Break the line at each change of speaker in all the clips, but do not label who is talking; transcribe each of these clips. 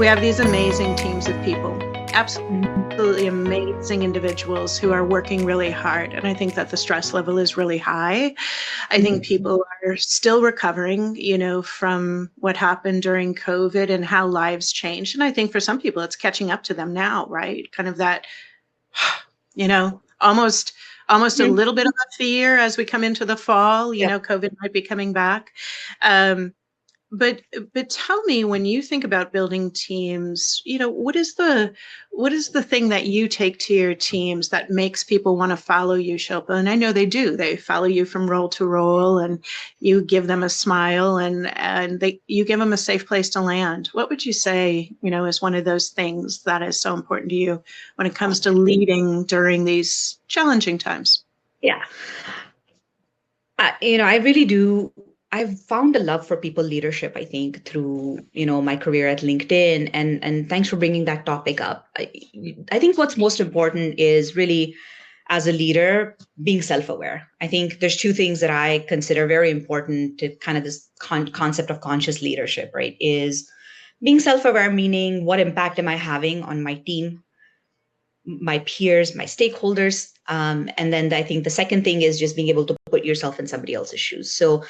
we have these amazing teams of people, absolutely amazing individuals who are working really hard. And I think that the stress level is really high. I think people are still recovering, from what happened during COVID and how lives changed. And I think for some people, it's catching up to them now, right? Kind of that, almost a little bit of a fear as we come into the fall. COVID might be coming back. But tell me, when you think about building teams, what is the thing that you take to your teams that makes people want to follow you, Shilpa? And I know they do. They follow you from role to role, and you give them a smile, and you give them a safe place to land. What would you say, is one of those things that is so important to you when it comes to leading during these challenging times?
Yeah. I really do. I've found a love for people leadership, I think, through, my career at LinkedIn. And thanks for bringing that topic up. I think what's most important is really, as a leader, being self-aware. I think there's two things that I consider very important to kind of this concept of conscious leadership, right? Is being self-aware, meaning what impact am I having on my team, my peers, my stakeholders. And then I think the second thing is just being able to put yourself in somebody else's shoes. So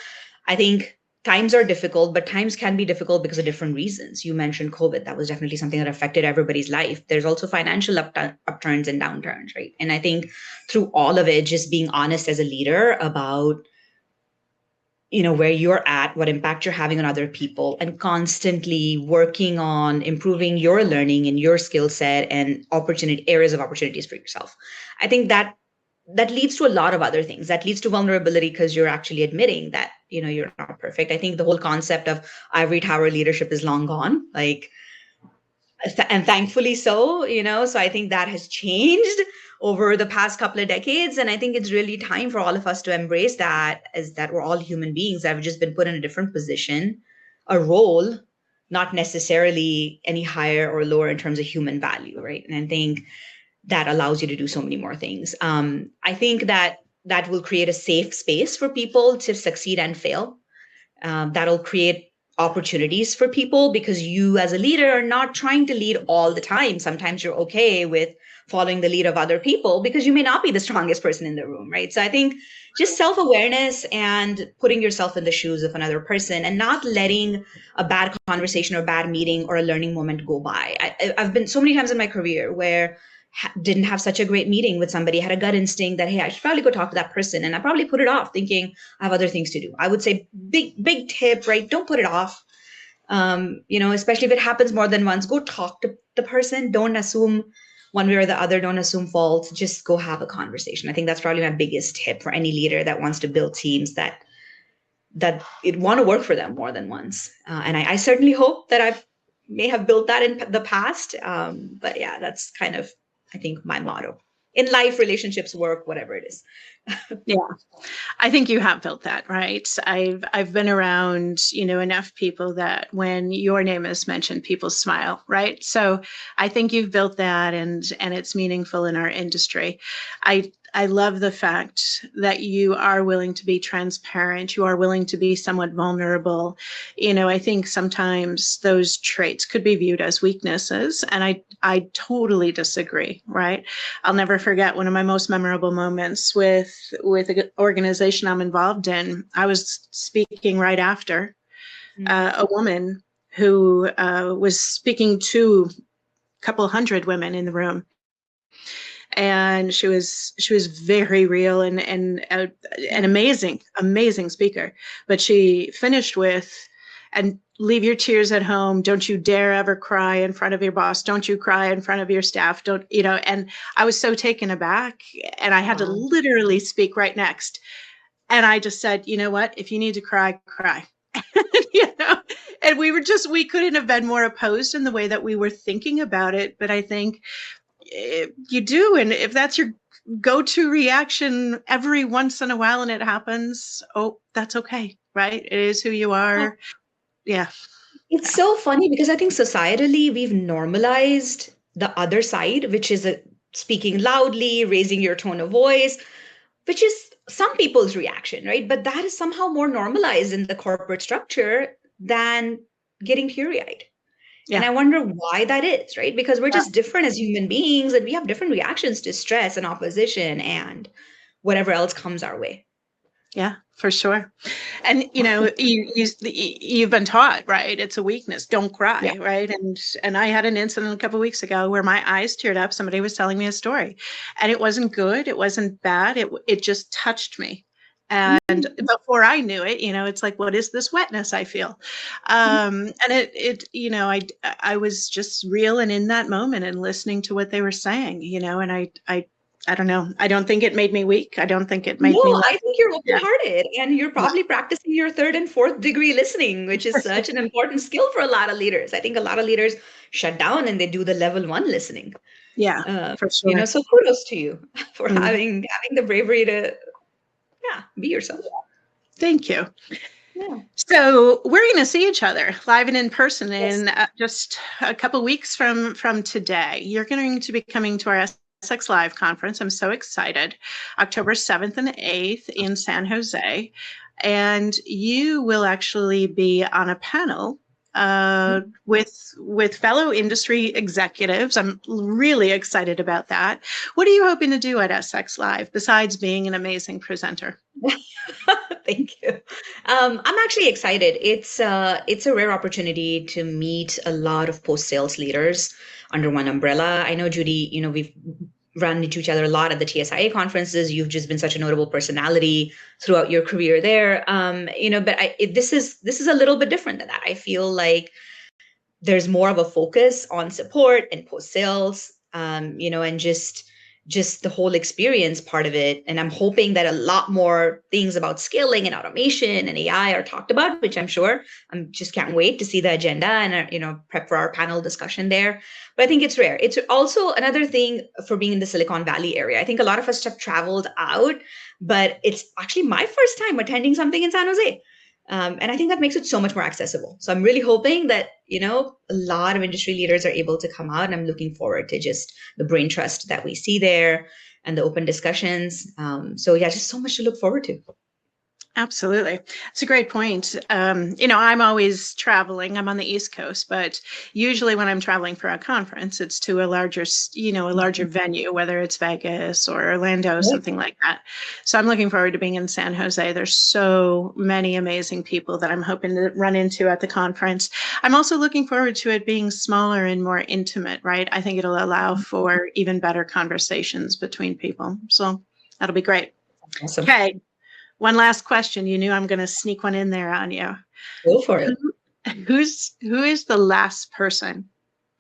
I think times are difficult, but times can be difficult because of different reasons. You mentioned COVID. That was definitely something that affected everybody's life. There's also financial upturns and downturns, right? And I think through all of it, just being honest as a leader about, where you're at, what impact you're having on other people, and constantly working on improving your learning and your skill set and areas of opportunities for yourself. I think that leads to a lot of other things. That leads to vulnerability because you're actually admitting that, you're not perfect. I think the whole concept of ivory tower leadership is long gone, and thankfully so, so I think that has changed over the past couple of decades. And I think it's really time for all of us to embrace that, as that we're all human beings that have just been put in a different position, a role, not necessarily any higher or lower in terms of human value, right? And I think that allows you to do so many more things. I think that will create a safe space for people to succeed and fail. That'll create opportunities for people because you as a leader are not trying to lead all the time. Sometimes you're okay with following the lead of other people because you may not be the strongest person in the room, right? So I think just self-awareness and putting yourself in the shoes of another person and not letting a bad conversation or a bad meeting or a learning moment go by. I've been so many times in my career where didn't have such a great meeting with somebody, had a gut instinct that, hey, I should probably go talk to that person. And I probably put it off thinking I have other things to do. I would say big tip, right? Don't put it off. Especially if it happens more than once, go talk to the person. Don't assume one way or the other. Don't assume fault. Just go have a conversation. I think that's probably my biggest tip for any leader that wants to build teams that it want to work for them more than once. And I certainly hope that I may have built that in the past. But yeah, that's kind of, I think, my motto in life, relationships, work, whatever it is.
Yeah, I think you have built that, right? I've been around, enough people that when your name is mentioned, people smile, right? So I think you've built that, and it's meaningful in our industry. I love the fact that you are willing to be transparent. You are willing to be somewhat vulnerable. I think sometimes those traits could be viewed as weaknesses, and I totally disagree, right? I'll never forget one of my most memorable moments with an organization I'm involved in. I was speaking right after a woman who was speaking to a couple hundred women in the room. And she was very real and an amazing speaker. But she finished with, and leave your tears at home. Don't you dare ever cry in front of your boss. Don't you cry in front of your staff. Don't, and I was so taken aback, and I had to literally speak right next. And I just said, you know what, if you need to cry, cry. And we couldn't have been more opposed in the way that we were thinking about it. But I think you do, and if that's your go-to reaction every once in a while and it happens, that's okay, right? It is who you are. Yeah.
It's so funny because I think societally we've normalized the other side, which is speaking loudly, raising your tone of voice, which is some people's reaction, right? But that is somehow more normalized in the corporate structure than getting teary-eyed. And
Yeah.
I wonder why that is, right? Because we're just different as human beings and we have different reactions to stress and opposition and whatever else comes our way.
Yeah, for sure. And you've been taught, right? It's a weakness. Don't
Yeah.
cry, right? And I had an incident a couple of weeks ago where my eyes teared up. Somebody was telling me a story, and it wasn't good. It wasn't bad. It just touched me. And before I knew it, it's like, what is this wetness I feel? And I was just real and in that moment and listening to what they were saying, and I don't know. I don't think it made me weak. I don't think it made me
No,
less.
I think you're
Yeah.
open-hearted and you're
Yeah.
probably practicing your third and fourth degree listening, which is such an important skill for a lot of leaders. I think a lot of leaders shut down and they do the level one listening.
Yeah, for sure.
So kudos to you for
Mm.
having the bravery to, yeah, be yourself.
Thank you.
Yeah.
So we're going to see each other live and in person
Yes.
in just a couple weeks from today. You're going to be coming to our SX Live conference. I'm so excited. October 7th and 8th in San Jose. And you will actually be on a panel with fellow industry executives. I'm really excited about that. What are you hoping to do at SX Live besides being an amazing presenter?
Thank you. I'm actually excited. It's a rare opportunity to meet a lot of post-sales leaders under one umbrella. I know, Judy, we've run into each other a lot at the TSIA conferences. You've just been such a notable personality throughout your career there. But this is a little bit different than that. I feel like there's more of a focus on support and post sales, and just the whole experience part of it. And I'm hoping that a lot more things about scaling and automation and AI are talked about, which I'm sure. I just can't wait to see the agenda and prep for our panel discussion there. But I think it's rare. It's also another thing for being in the Silicon Valley area. I think a lot of us have traveled out, but it's actually my first time attending something in San Jose. And I think that makes it so much more accessible. So I'm really hoping that, a lot of industry leaders are able to come out, and I'm looking forward to just the brain trust that we see there and the open discussions. So yeah, just so much to look forward to.
Absolutely. It's a great point. I'm always traveling. I'm on the East Coast, but usually when I'm traveling for a conference, it's to a larger venue, whether it's Vegas or Orlando, something like that. So I'm looking forward to being in San Jose. There's so many amazing people that I'm hoping to run into at the conference. I'm also looking forward to it being smaller and more intimate, right? I think it'll allow for even better conversations between people. So that'll be great.
Awesome.
Okay. One last question. You knew I'm going to sneak one in there on you.
Go for it.
Who is the last person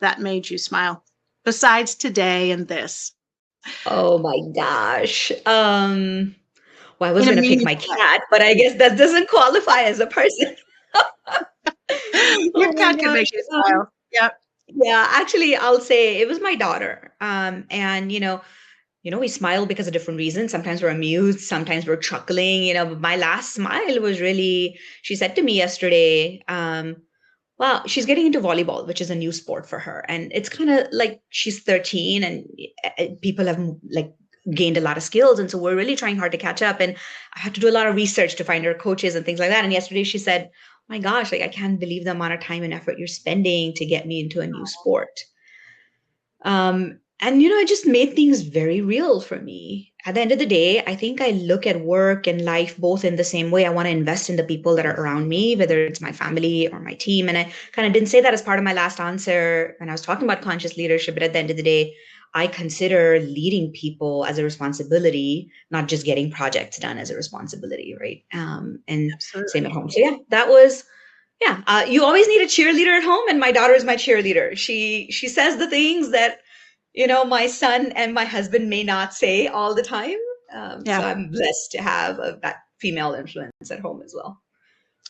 that made you smile besides today and this?
Oh my gosh. Well, I was
In a
going to pick my
meaningful way.
cat, but I guess that doesn't qualify as a person.
Your
Oh my
cat can make
gosh.
you smile. Yep.
Yeah, actually, I'll say it was my daughter. And we smile because of different reasons. Sometimes we're amused, sometimes we're chuckling. But my last smile was really, she said to me yesterday, well, she's getting into volleyball, which is a new sport for her. And it's kind of like she's 13 and people have like gained a lot of skills. And so we're really trying hard to catch up. And I had to do a lot of research to find her coaches and things like that. And yesterday she said, my gosh, like I can't believe the amount of time and effort you're spending to get me into a new sport. And it just made things very real for me. At the end of the day, I think I look at work and life both in the same way. I want to invest in the people that are around me, whether it's my family or my team. And I kind of didn't say that as part of my last answer when I was talking about conscious leadership. But at the end of the day, I consider leading people as a responsibility, not just getting projects done as a responsibility, right? And
Absolutely.
same at home. So yeah, that was you always need a cheerleader at home, and my daughter is my cheerleader. She says the things that my son and my husband may not say all the time. So I'm blessed to have that female influence at home as well.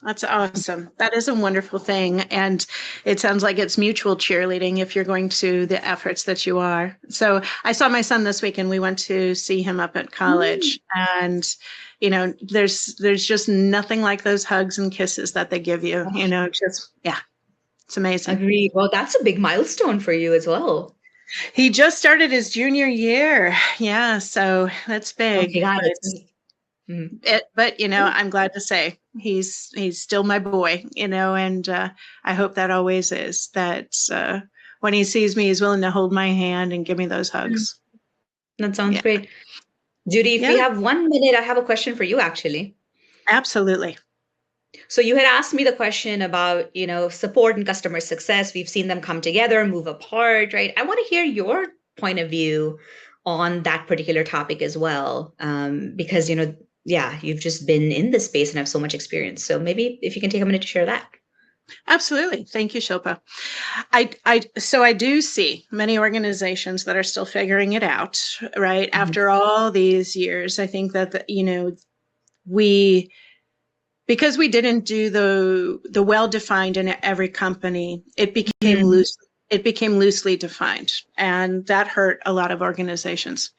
That's awesome. That is a wonderful thing. And it sounds like it's mutual cheerleading if you're going to the efforts that you are. So I saw my son this week and we went to see him up at college. And, there's just nothing like those hugs and kisses that they give you, it's amazing.
Agreed. Well, that's a big milestone for you as well.
He just started his junior year. Yeah. So that's big.
Oh my God, Mhm.
But I'm glad to say he's still my boy, and I hope that always is that when he sees me, he's willing to hold my hand and give me those
Mm.
hugs.
That sounds
Yeah,
great. Judy, if we
yeah,
have 1 minute, I have a question for you, actually.
absolutely.
So you had asked me the question about, support and customer success. We've seen them come together, move apart, right? I want to hear your point of view on that particular topic as well, because yeah, you've just been in this space and have so much experience. So maybe if you can take a minute to share that.
Absolutely. Thank you, Shilpa. So I do see many organizations that are still figuring it out, right?
Mhm.
After all these years, I think that, we, because we didn't do the well-defined in every company, it became
Mhm.
loosely defined, and that hurt a lot of organizations.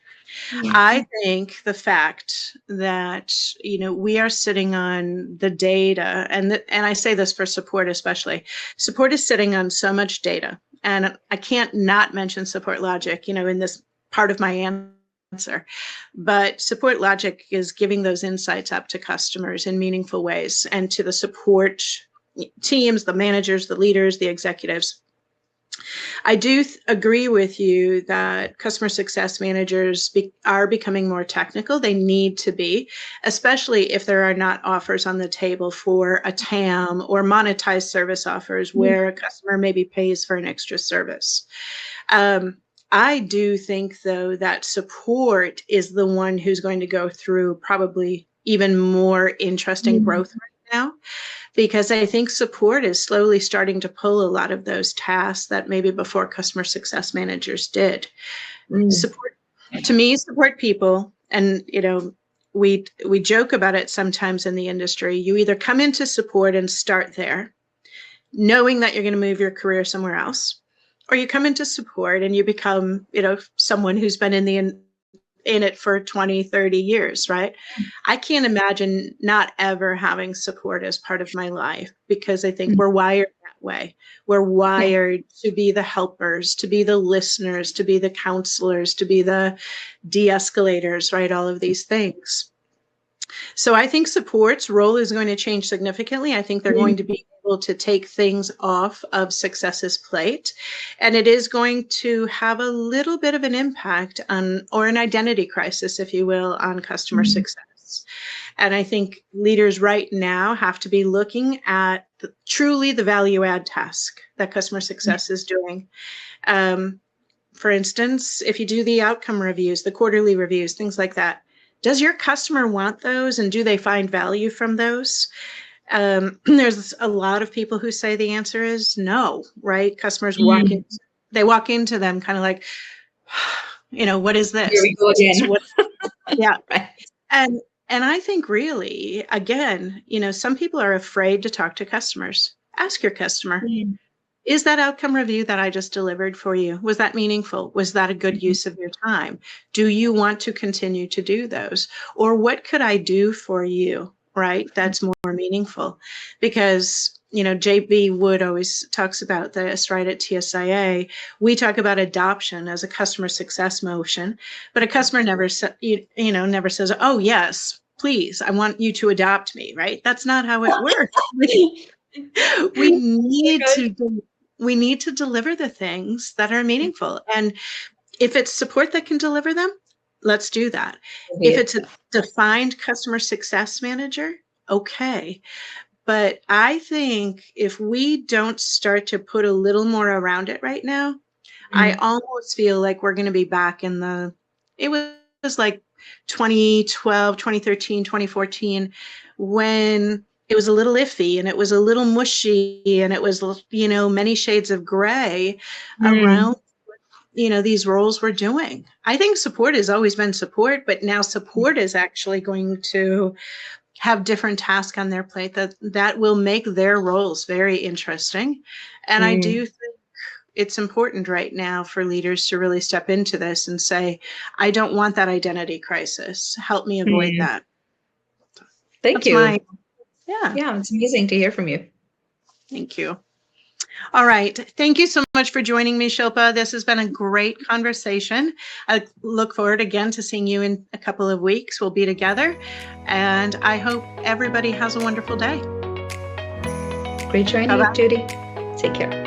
Yeah.
I think the fact that we are sitting on the data, and I say this for support especially. Support is sitting on so much data, and I can't not mention support logic, in this part of my answer. But support logic is giving those insights up to customers in meaningful ways, and to the support teams, the managers, the leaders, the executives. I do agree with you that customer success managers are becoming more technical. They need to be, especially if there are not offers on the table for a TAM or monetized service offers where a customer maybe pays for an extra service. Um, I do think, though, that support is the one who's going to go through probably even more interesting
Mhm.
growth right now, because I think support is slowly starting to pull a lot of those tasks that maybe before customer success managers did.
Mm.
Support, to me, support people, and we joke about it sometimes in the industry. You either come into support and start there, knowing that you're going to move your career somewhere else, or you come into support and you become, someone who's been in it for 20, 30 years, right? I can't imagine not ever having support as part of my life, because I think we're wired that way. We're
Yeah.
wired to be the helpers, to be the listeners, to be the counselors, to be the de-escalators, right? All of these things. So I think support's role is going to change significantly. I think they're going to be able to take things off of success's plate, and it is going to have a little bit of an impact on, or an identity crisis, if you will, on customer
Mhm.
success. And I think leaders right now have to be looking at truly the value add task that customer
Yeah.
success is doing. Um, for instance, if you do the outcome reviews, the quarterly reviews, things like that, does your customer want those, and do they find value from those? There's a lot of people who say the answer is no, right? Customers
Mm.
they walk into them kind of like, what is
Here
this?
we go again.
What? Yeah.
Right.
And and I think really, again, some people are afraid to talk to customers. Ask your customer,
Mm.
is that outcome review that I just delivered for you, was that meaningful? Was that a good
Mhm.
use of your time? Do you want to continue to do those? Or what could I do for you, right? That's more meaningful. Because, JB Wood always talks about this, right? At TSIA, we talk about adoption as a customer success motion, but a customer never says, oh, yes, please, I want you to adopt me, right? That's not how it works. We need
Oh
to we need to deliver the things that are meaningful. And if it's support that can deliver them, let's do that.
my
If
God.
it's a defined customer success manager, okay. But I think if we don't start to put a little more around it right now, I
Mm.
almost feel like we're going to be back it was like 2012, 2013, 2014, when it was a little iffy and it was a little mushy and it was, many shades of gray
Mm.
around, these roles we're doing. I think support has always been support, but now support is actually going to have different tasks on their plate that will make their roles very interesting. And I
Mm.
do think it's important right now for leaders to really step into this and say, I don't want that identity crisis. Help me avoid
Mm.
that.
Thank
That's my,
you.
yeah,
Yeah, it's amazing to hear from you.
thank you. All right. Thank you so much for joining me, Shilpa. This has been a great conversation. I look forward again to seeing you in a couple of weeks. We'll be together. And I hope everybody has a wonderful day.
Great joining you,
Bye-bye.
Judy. Take care.